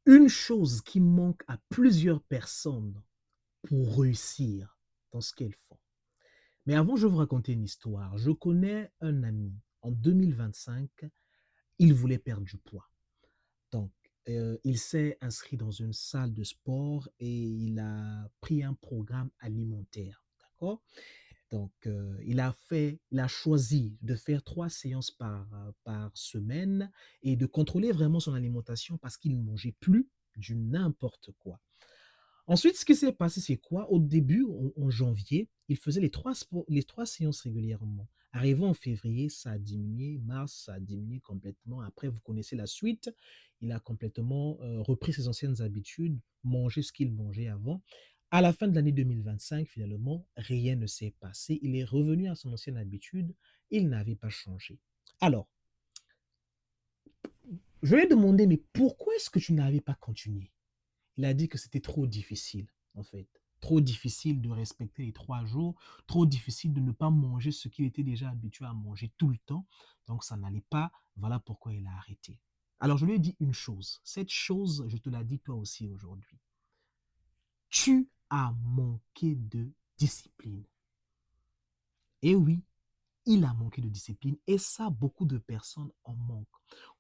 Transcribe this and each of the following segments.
Une chose qui manque à plusieurs personnes pour réussir dans ce qu'elles font. Mais avant, je vais vous raconter une histoire. Je connais un ami. En 2025, il voulait perdre du poids. Donc, il s'est inscrit dans une salle de sport et il a pris un programme alimentaire. D'accord? Donc, il a choisi de faire 3 séances par semaine et de contrôler vraiment son alimentation parce qu'il ne mangeait plus du n'importe quoi. Ensuite, ce qui s'est passé, c'est quoi? Au début, en janvier, il faisait les trois séances régulièrement. Arrivant en février, ça a diminué, mars, ça a diminué complètement. Après, vous connaissez la suite. Il a complètement repris ses anciennes habitudes, mangé ce qu'il mangeait avant. À la fin de l'année 2025, finalement, rien ne s'est passé. Il est revenu à son ancienne habitude. Il n'avait pas changé. Alors, je lui ai demandé, mais pourquoi est-ce que tu n'avais pas continué? Il a dit que c'était trop difficile, en fait. Trop difficile de respecter les 3 jours, trop difficile de ne pas manger ce qu'il était déjà habitué à manger tout le temps. Donc, ça n'allait pas. Voilà pourquoi il a arrêté. Alors, je lui ai dit une chose. Cette chose, je te la dis toi aussi aujourd'hui. Tu as manqué de discipline. Et oui, il a manqué de discipline et ça, beaucoup de personnes en manquent.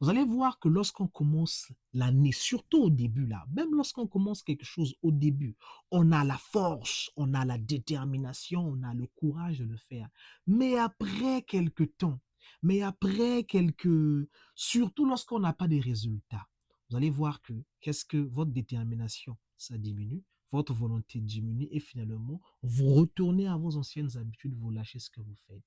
Vous allez voir que lorsqu'on commence l'année, surtout au début là, même lorsqu'on commence quelque chose au début, on a la force, on a la détermination, on a le courage de le faire. Mais après quelques temps, mais après quelques, surtout lorsqu'on n'a pas de résultats, vous allez voir que qu'est-ce que votre détermination, ça diminue, votre volonté diminue et finalement, vous retournez à vos anciennes habitudes, vous lâchez ce que vous faites.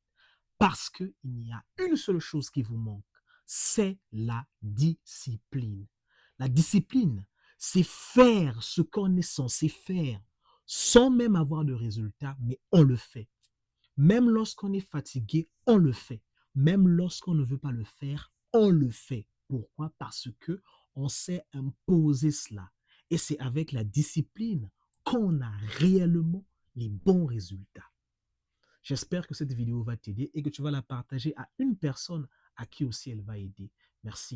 Parce qu'il y a une seule chose qui vous manque, c'est la discipline. La discipline, c'est faire ce qu'on est censé faire sans même avoir de résultat, mais on le fait. Même lorsqu'on est fatigué, on le fait. Même lorsqu'on ne veut pas le faire, on le fait. Pourquoi? Parce que on s'est imposé cela. Et c'est avec la discipline qu'on a réellement les bons résultats. J'espère que cette vidéo va t'aider et que tu vas la partager à une personne à qui aussi elle va aider. Merci.